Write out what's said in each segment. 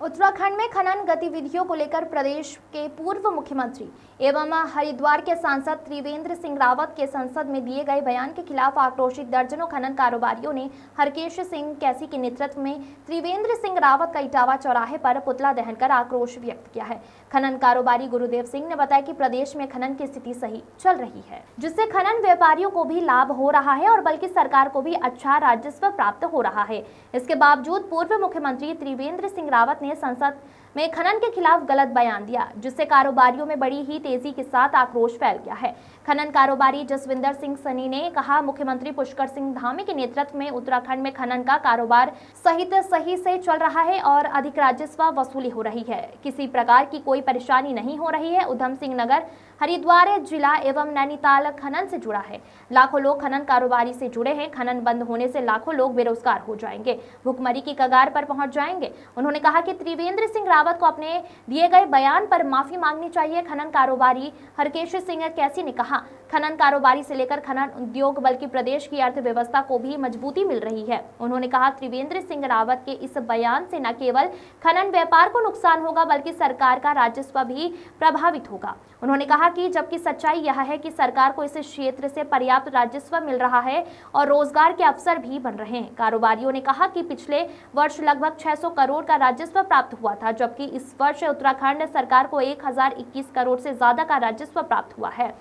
उत्तराखंड में खनन गतिविधियों को लेकर प्रदेश के पूर्व मुख्यमंत्री एवं हरिद्वार के सांसद त्रिवेंद्र सिंह रावत के संसद में दिए गए बयान के खिलाफ आक्रोशित दर्जनों खनन कारोबारियों ने हरकेश सिंह कैसी के नेतृत्व में त्रिवेंद्र सिंह रावत का इटावा चौराहे पर पुतला दहन कर आक्रोश व्यक्त किया है। खनन कारोबारी गुरुदेव सिंह ने बताया कि प्रदेश में खनन की स्थिति सही चल रही है, जिससे खनन व्यापारियों को भी लाभ हो रहा है और बल्कि सरकार को भी अच्छा राजस्व प्राप्त हो रहा है। इसके बावजूद पूर्व मुख्यमंत्री त्रिवेंद्र सिंह रावत ने संसद में खनन के खिलाफ गलत बयान दिया, जिससे कारोबारियों में बड़ी ही तेजी के साथ आक्रोश फैल गया है। खनन कारोबारी जसविंदर सिंह सनी ने कहा, मुख्यमंत्री पुष्कर सिंह धामी के नेतृत्व में उत्तराखंड में खनन का कारोबार सही से चल रहा है और अधिक राजस्व वसूली हो रही है। किसी प्रकार की कोई परेशानी नहीं हो रही है। उधम सिंह नगर हरिद्वार जिला एवं नैनीताल खनन से जुड़ा है। लाखों लोग खनन कारोबारी से जुड़े हैं। खनन बंद होने से लाखों लोग बेरोजगार हो जाएंगे, भुखमरी की कगार पर पहुंच जाएंगे। उन्होंने कहा कि त्रिवेंद्र सिंह रावत को अपने दिए गए बयान पर माफी मांगनी चाहिए। खनन कारोबारी हरकेश सिंह कैसी ने कहा, खनन कारोबारी से लेकर खनन उद्योग बल्कि प्रदेश की अर्थव्यवस्था को भी मजबूती मिल रही है। उन्होंने कहा, त्रिवेंद्र सिंह रावत के इस बयान से न केवल खनन व्यापार को नुकसान होगा बल्कि सरकार का राजस्व भी प्रभावित होगा। उन्होंने कहा कि जबकि सच्चाई यह है कि सरकार को इस क्षेत्र से पर्याप्त राजस्व मिल रहा है और रोजगार के अवसर भी बन रहे हैं। कारोबारियों ने कहा कि पिछले वर्ष लगभग 600 करोड़ का राजस्व प्राप्त हुआ था, जबकि इस वर्ष उत्तराखंड सरकार को 1021 करोड़ से ज्यादा का राजस्व प्राप्त हुआ है।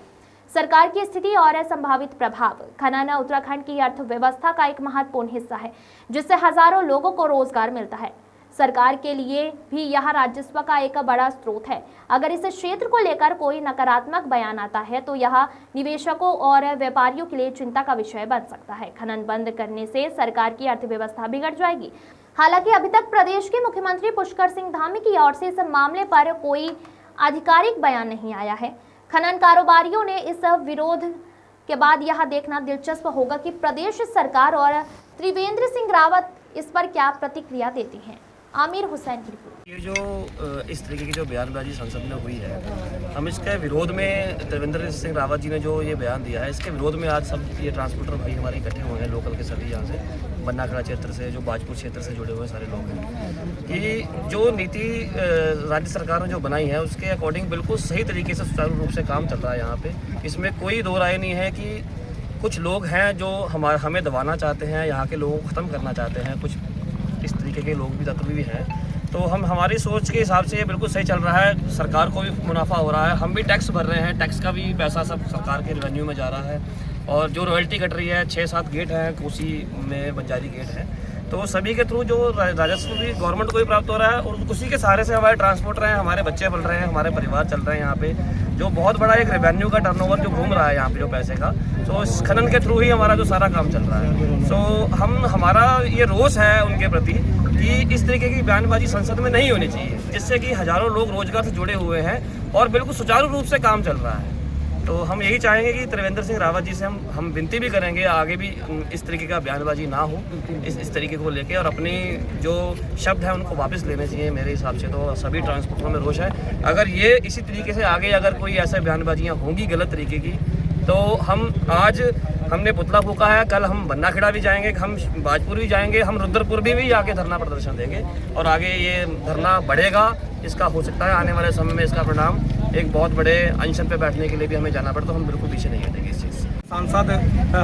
सरकार की स्थिति और संभावित प्रभाव। खनन उत्तराखंड की अर्थव्यवस्था का एक महत्वपूर्ण हिस्सा है, जिससे हजारों लोगों को रोजगार मिलता है। सरकार के लिए भी यह राजस्व का एक बड़ा स्रोत है। अगर इस क्षेत्र को लेकर कोई नकारात्मक बयान आता है तो यह निवेशकों और व्यापारियों के लिए चिंता का विषय बन सकता है। खनन बंद करने से सरकार की अर्थव्यवस्था बिगड़ जाएगी। हालांकि अभी तक प्रदेश के मुख्यमंत्री पुष्कर सिंह धामी की ओर से इस मामले पर कोई आधिकारिक बयान नहीं आया है। खनन कारोबारियों ने इस विरोध के बाद यह देखना दिलचस्प होगा कि प्रदेश सरकार और त्रिवेंद्र सिंह रावत इस पर क्या प्रतिक्रिया देती हैं। आमिर हुसैन की रिपोर्ट। ये जो इस तरीके की जो बयानबाजी संसद में हुई है, हम इसके विरोध में त्रिवेंद्र सिंह रावत जी ने जो ये बयान दिया है, इसके विरोध में आज सब ये ट्रांसपोर्टर भाई हमारे इकट्ठे हुए हैं। लोकल के सभी यहाँ से, बन्नाखड़ा क्षेत्र से, जो बाजपुर क्षेत्र से जुड़े हुए सारे लोग हैं। कि जो नीति राज्य सरकार ने जो बनाई है उसके अकॉर्डिंग बिल्कुल सही तरीके से सुचारू रूप से काम चल रहा है यहाँ पे। इसमें कोई दो राय नहीं है कि कुछ लोग हैं जो हमें दबाना चाहते हैं, यहाँ के लोगों को ख़त्म करना चाहते हैं। कुछ इस तरीके के लोग भी तत्व भी हैं। तो हम हमारी सोच के हिसाब से ये बिल्कुल सही चल रहा है। सरकार को भी मुनाफा हो रहा है, हम भी टैक्स भर रहे हैं, टैक्स का भी पैसा सब सरकार के रेवेन्यू में जा रहा है। और जो रॉयल्टी कट रही है, 6-7 गेट हैं, कोसी में बंजारी गेट है, तो सभी के थ्रू जो राजस्व भी गवर्नमेंट को भी प्राप्त हो रहा है और उसी के सहारे से हमारे ट्रांसपोर्टर हैं, हमारे बच्चे पल रहे हैं, हमारे परिवार चल रहे हैं यहाँ पे। जो बहुत बड़ा एक रेवेन्यू का टर्नओवर जो घूम रहा है यहाँ पे जो पैसे का, तो इस खनन के थ्रू ही हमारा जो सारा काम चल रहा है। तो हमारा ये रोष है उनके प्रति कि इस तरीके की बयानबाजी संसद में नहीं होनी चाहिए, जिससे कि हजारों लोग रोजगार से जुड़े हुए हैं और बिल्कुल सुचारू रूप से काम चल रहा है। तो हम यही चाहेंगे कि त्रिवेंद्र सिंह रावत जी से हम विनती भी करेंगे आगे भी इस तरीके का बयानबाजी ना हो इस तरीके को लेके, और अपनी जो शब्द है उनको वापस लेने चाहिए। मेरे हिसाब से तो सभी ट्रांसपोर्टरों में रोष है। अगर ये इसी तरीके से आगे अगर कोई ऐसे बयानबाजियाँ होंगी गलत तरीके की, तो हमने पुतला फूका है, कल हम बन्नाखेड़ा भी जाएंगे, हम बाजपुर भी जाएंगे, हम रुद्रपुर भी आके धरना प्रदर्शन देंगे और आगे ये धरना बढ़ेगा। इसका हो सकता है आने वाले समय में इसका परिणाम एक बहुत बड़े अनशन पे बैठने के लिए भी हमें जाना पड़े, तो हम बिल्कुल पीछे नहीं हटेंगे इस चीज़ से। सांसद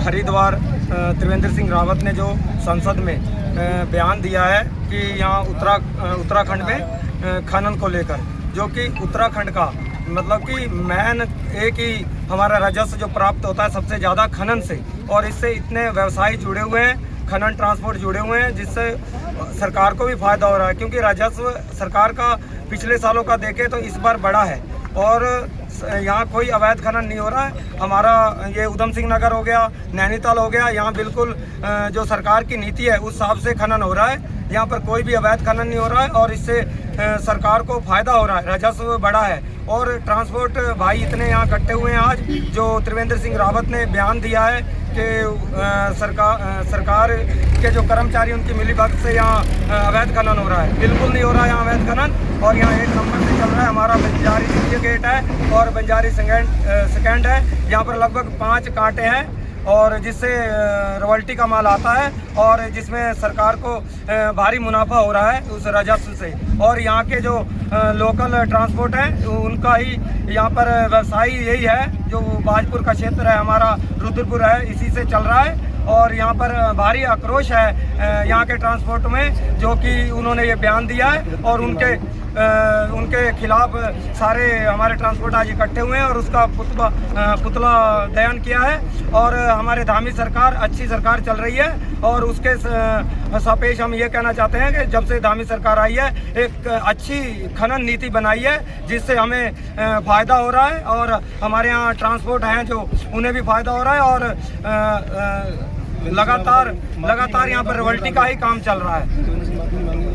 हरिद्वार त्रिवेंद्र सिंह रावत ने जो संसद में बयान दिया है कि यहाँ उत्तराखंड में खनन को लेकर, जो कि उत्तराखंड का मतलब कि मैन एक ही हमारा राजस्व जो प्राप्त होता है सबसे ज़्यादा खनन से, और इससे इतने व्यवसायी जुड़े हुए हैं, खनन ट्रांसपोर्ट जुड़े हुए हैं, जिससे सरकार को भी फायदा हो रहा है। क्योंकि राजस्व सरकार का पिछले सालों का देखें तो इस बार बड़ा है और यहाँ कोई अवैध खनन नहीं हो रहा है। हमारा ये उधम सिंह नगर हो गया, नैनीताल हो गया, यहाँ बिल्कुल जो सरकार की नीति है उस हिसाब से खनन हो रहा है। यहाँ पर कोई भी अवैध खनन नहीं हो रहा है और इससे सरकार को फायदा हो रहा है, राजस्व बड़ा है। और ट्रांसपोर्ट भाई इतने यहाँ इकट्ठे हुए हैं आज, जो त्रिवेंद्र सिंह रावत ने बयान दिया है कि सरकार के जो कर्मचारी उनकी मिलीभगत से यहाँ अवैध खनन हो रहा है। बिल्कुल नहीं हो रहा है यहाँ अवैध खनन, और यहाँ एक नंबर से चल रहा है। हमारा बंजारी द्वितीय गेट है और बंजारी सेकेंड है। यहाँ पर लगभग 5 कांटे हैं और जिससे रॉयल्टी का माल आता है और जिसमें सरकार को भारी मुनाफा हो रहा है उस राजस्व से। और यहाँ के जो लोकल ट्रांसपोर्ट है उनका ही यहाँ पर व्यवसाय यही है, जो बाजपुर का क्षेत्र है हमारा, रुद्रपुर है, इसी से चल रहा है। और यहाँ पर भारी आक्रोश है यहाँ के ट्रांसपोर्ट में, जो कि उन्होंने ये बयान दिया है और उनके खिलाफ सारे हमारे ट्रांसपोर्ट आज इकट्ठे हुए हैं और उसका पुतला दहन किया है। और हमारे धामी सरकार अच्छी सरकार चल रही है और उसके सापेक्ष हम ये कहना चाहते हैं कि जब से धामी सरकार आई है एक अच्छी खनन नीति बनाई है, जिससे हमें फ़ायदा हो रहा है और हमारे यहाँ ट्रांसपोर्ट हैं जो उन्हें भी फ़ायदा हो रहा है और लगातार यहाँ पर रॉयल्टी का ही काम चल रहा है।